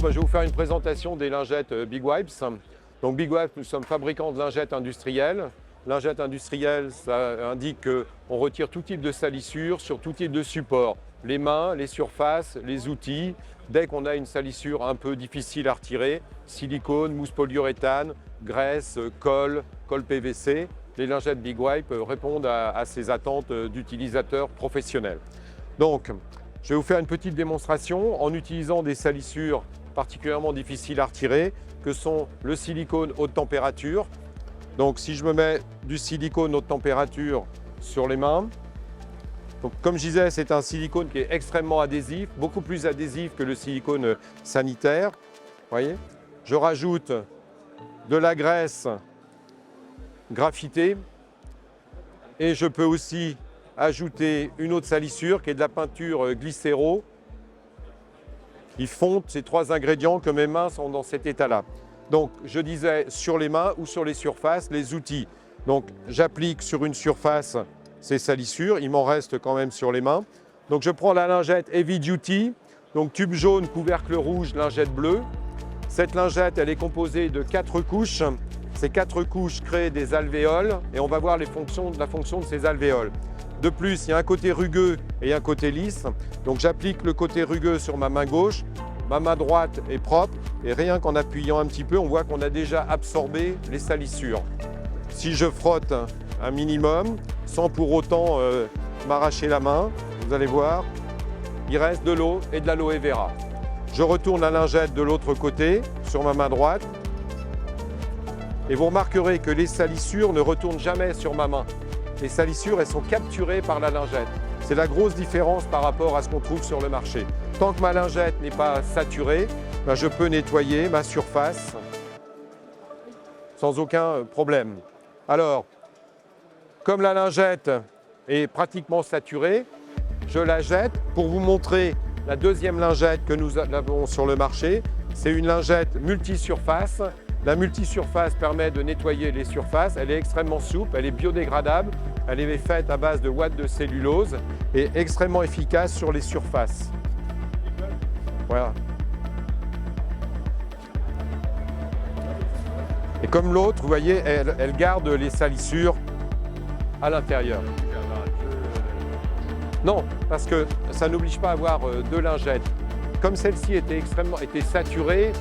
Bonjour, je vais vous faire une présentation des lingettes Big Wipes. Donc Big Wipes, nous sommes fabricants de lingettes industrielles. Lingettes industrielles, ça indique qu'on retire tout type de salissure sur tout type de support. Les mains, les surfaces, les outils. Dès qu'on a une salissure un peu difficile à retirer, silicone, mousse polyuréthane, graisse, colle PVC, les lingettes Big Wipes répondent à ces attentes d'utilisateurs professionnels. Donc, je vais vous faire une petite démonstration en utilisant des salissures particulièrement difficiles à retirer, que sont le silicone haute température. Donc si je me mets du silicone haute température sur les mains, donc, comme je disais, c'est un silicone qui est extrêmement adhésif, beaucoup plus adhésif que le silicone sanitaire. Voyez, je rajoute de la graisse graphitée et je peux aussi ajouter une autre salissure qui est de la peinture glycéro. Ils fondent ces trois ingrédients que mes mains sont dans cet état-là. Donc, je disais sur les mains ou sur les surfaces, les outils. Donc, j'applique sur une surface ces salissures. Il m'en reste quand même sur les mains. Donc, je prends la lingette Heavy Duty. Donc, tube jaune, couvercle rouge, lingette bleue. Cette lingette, elle est composée de 4 couches. Ces 4 couches créent des alvéoles et on va voir la fonction de ces alvéoles. De plus, il y a un côté rugueux et un côté lisse. Donc j'applique le côté rugueux sur ma main gauche. Ma main droite est propre et rien qu'en appuyant un petit peu, on voit qu'on a déjà absorbé les salissures. Si je frotte un minimum, sans pour autant m'arracher la main, vous allez voir, il reste de l'eau et de l'aloe vera. Je retourne la lingette de l'autre côté, sur ma main droite. Et vous remarquerez que les salissures ne retournent jamais sur ma main. Les salissures, elles sont capturées par la lingette. C'est la grosse différence par rapport à ce qu'on trouve sur le marché. Tant que ma lingette n'est pas saturée, ben je peux nettoyer ma surface sans aucun problème. Alors, comme la lingette est pratiquement saturée, je la jette pour vous montrer la deuxième lingette que nous avons sur le marché. C'est une lingette multisurface. La multisurface permet de nettoyer les surfaces, elle est extrêmement souple, elle est biodégradable, elle est faite à base de ouate de cellulose et extrêmement efficace sur les surfaces. Voilà. Et comme l'autre, vous voyez, elle garde les salissures à l'intérieur. Non, parce que ça n'oblige pas à avoir deux lingettes. Comme celle-ci était saturée,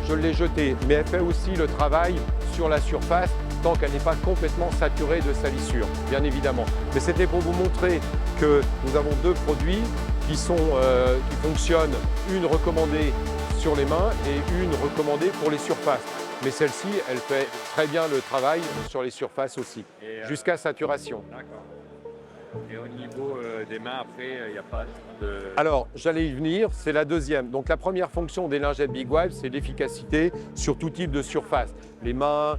je l'ai jetée, mais elle fait aussi le travail sur la surface tant qu'elle n'est pas complètement saturée de salissure, bien évidemment. Mais c'était pour vous montrer que nous avons deux produits qui fonctionnent, une recommandée sur les mains et une recommandée pour les surfaces. Mais celle-ci, elle fait très bien le travail sur les surfaces aussi, jusqu'à saturation. D'accord. Et au niveau des mains, après, il n'y a pas de... Alors, j'allais y venir, c'est la deuxième. Donc, la première fonction des lingettes Big Wipes, c'est l'efficacité sur tout type de surface. Les mains,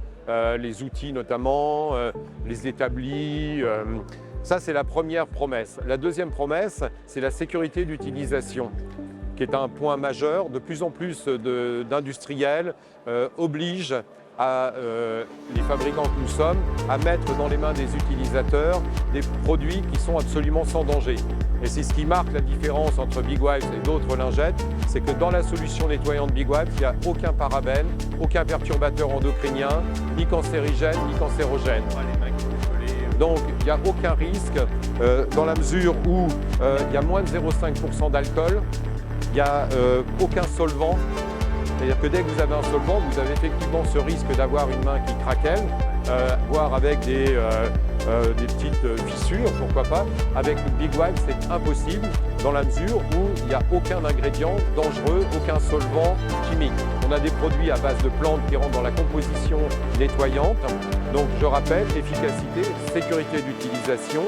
les outils notamment, les établis. Ça, c'est la première promesse. La deuxième promesse, c'est la sécurité d'utilisation, qui est un point majeur. De plus en plus d'industriels obligent les fabricants que nous sommes à mettre dans les mains des utilisateurs des produits qui sont absolument sans danger. Et c'est ce qui marque la différence entre Big Wipes et d'autres lingettes, c'est que dans la solution nettoyante Big Wipes, il n'y a aucun parabène, aucun perturbateur endocrinien, ni cancérigène, ni cancérogène. Donc il n'y a aucun risque dans la mesure où il y a moins de 0,5% d'alcool, il n'y a aucun solvant. C'est-à-dire que dès que vous avez un solvant, vous avez effectivement ce risque d'avoir une main qui craquelle, voire avec des petites fissures, pourquoi pas. Avec le Big Wipes, c'est impossible dans la mesure où il n'y a aucun ingrédient dangereux, aucun solvant chimique. On a des produits à base de plantes qui rentrent dans la composition nettoyante. Donc je rappelle, efficacité, sécurité d'utilisation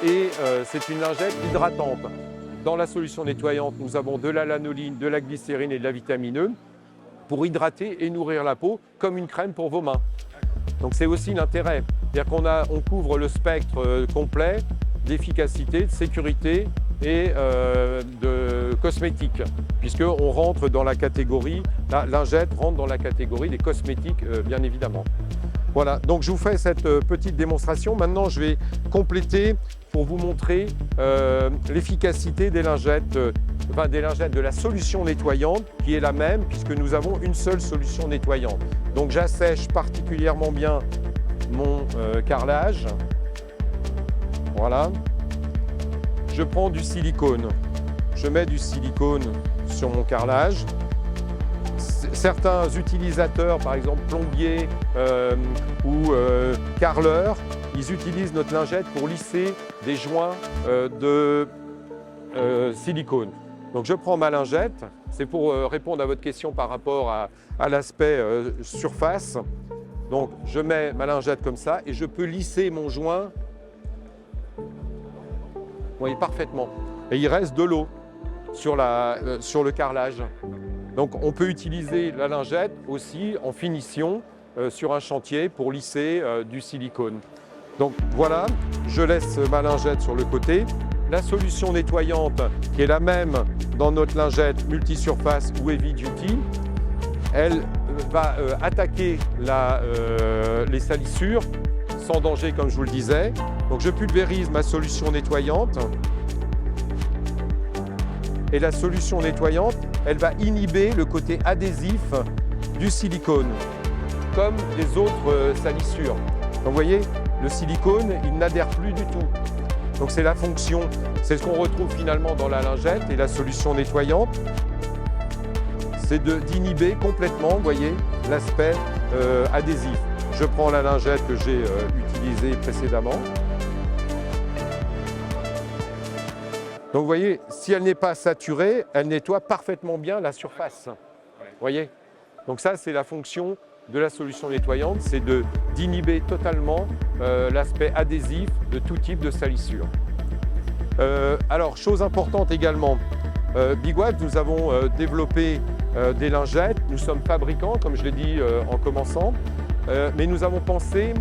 et c'est une lingette hydratante. Dans la solution nettoyante, nous avons de la lanoline, de la glycérine et de la vitamine E pour hydrater et nourrir la peau comme une crème pour vos mains. Donc c'est aussi l'intérêt, c'est-à-dire qu'on couvre le spectre complet d'efficacité, de sécurité et de cosmétiques, puisqu'on rentre dans la catégorie, la lingette rentre dans la catégorie des cosmétiques bien évidemment. Voilà, donc je vous fais cette petite démonstration. Maintenant je vais compléter pour vous montrer l'efficacité des lingettes enfin des lingettes de la solution nettoyante qui est la même puisque nous avons une seule solution nettoyante. Donc j'assèche particulièrement bien mon carrelage. Voilà. Je prends du silicone. Je mets du silicone sur mon carrelage. Certains utilisateurs, par exemple plombiers ou carreleurs, ils utilisent notre lingette pour lisser des joints de silicone. Donc je prends ma lingette, c'est pour répondre à votre question par rapport à l'aspect surface. Donc je mets ma lingette comme ça et je peux lisser mon joint, vous voyez, parfaitement. Et il reste de l'eau sur le carrelage. Donc on peut utiliser la lingette aussi en finition sur un chantier pour lisser du silicone. Donc voilà, je laisse ma lingette sur le côté. La solution nettoyante qui est la même dans notre lingette multisurface ou heavy duty, elle va attaquer les salissures sans danger comme je vous le disais. Donc je pulvérise ma solution nettoyante. Et la solution nettoyante, elle va inhiber le côté adhésif du silicone, comme les autres salissures. Donc vous voyez, le silicone, il n'adhère plus du tout. Donc c'est la fonction, c'est ce qu'on retrouve finalement dans la lingette et la solution nettoyante. C'est d'inhiber complètement, vous voyez, l'aspect adhésif. Je prends la lingette que j'ai utilisée précédemment. Donc vous voyez, si elle n'est pas saturée, elle nettoie parfaitement bien la surface. Vous voyez? Donc ça, c'est la fonction de la solution nettoyante, c'est d'inhiber totalement l'aspect adhésif de tout type de salissure. Alors, chose importante également, Big Wipes, nous avons développé des lingettes, nous sommes fabricants, comme je l'ai dit en commençant, mais nous avons pensé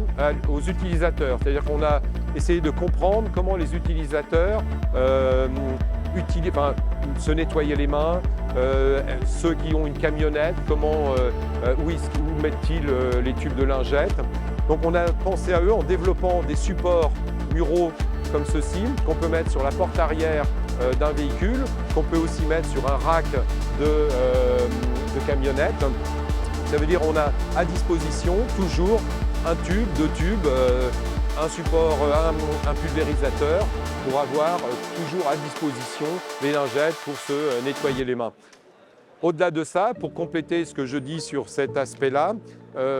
aux utilisateurs, c'est-à-dire qu'on a essayé de comprendre comment les utilisateurs se nettoyer les mains, ceux qui ont une camionnette, où mettent-ils les tubes de lingettes. Donc on a pensé à eux en développant des supports muraux comme ceci, qu'on peut mettre sur la porte arrière d'un véhicule, qu'on peut aussi mettre sur un rack de camionnette. Ça veut dire qu'on a à disposition toujours un tube, deux tubes, un support, un pulvérisateur pour avoir toujours à disposition les lingettes pour se nettoyer les mains. Au-delà de ça, pour compléter ce que je dis sur cet aspect-là,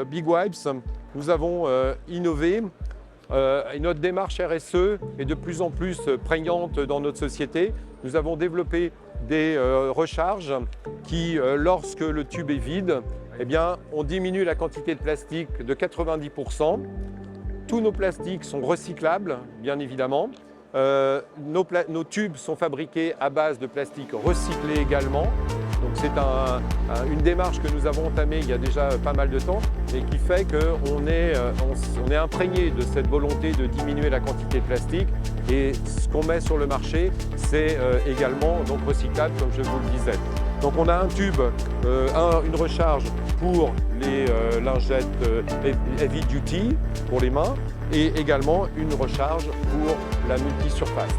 Big Wipes, nous avons innové. Et notre démarche RSE est de plus en plus prégnante dans notre société. Nous avons développé des recharges qui, lorsque le tube est vide, eh bien, on diminue la quantité de plastique de 90%. Tous nos plastiques sont recyclables, bien évidemment. Nos tubes sont fabriqués à base de plastique recyclé également. Donc c'est une démarche que nous avons entamée il y a déjà pas mal de temps et qui fait qu'on est imprégné de cette volonté de diminuer la quantité de plastique. Et ce qu'on met sur le marché, c'est également donc recyclable, comme je vous le disais. Donc on a un tube, une recharge pour les lingettes heavy duty, pour les mains, et également une recharge pour la multisurface.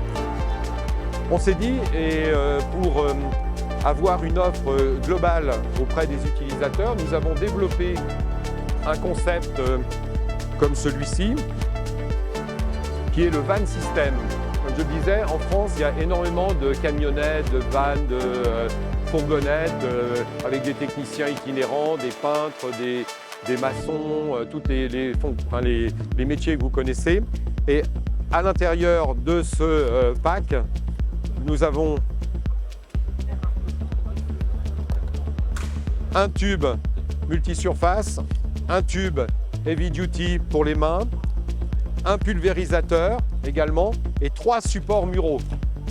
On s'est dit, pour avoir une offre globale auprès des utilisateurs, nous avons développé un concept comme celui-ci, qui est le van system. Comme je disais, en France, il y a énormément de camionnettes, de vannes, de fourgonnettes avec des techniciens itinérants, des peintres, des maçons, tous les métiers que vous connaissez. Et à l'intérieur de ce pack, nous avons un tube multisurface, un tube heavy duty pour les mains, un pulvérisateur également et 3 supports muraux.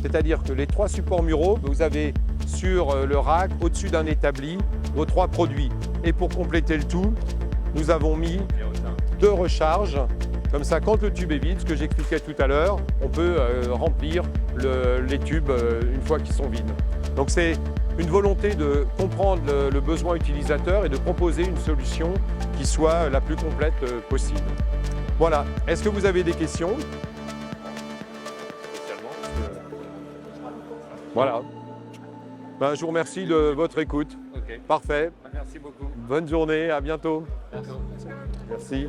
C'est-à-dire que les 3 supports muraux, vous avez sur le rack, au-dessus d'un établi, vos 3 produits. Et pour compléter le tout, nous avons mis 2 recharges. Comme ça, quand le tube est vide, ce que j'expliquais tout à l'heure, on peut remplir les tubes une fois qu'ils sont vides. Donc c'est une volonté de comprendre le besoin utilisateur et de proposer une solution qui soit la plus complète possible. Voilà. Est-ce que vous avez des questions? Voilà. Ben, je vous remercie de votre écoute. Ok. Parfait. Merci beaucoup. Bonne journée, à bientôt. Bientôt. Merci.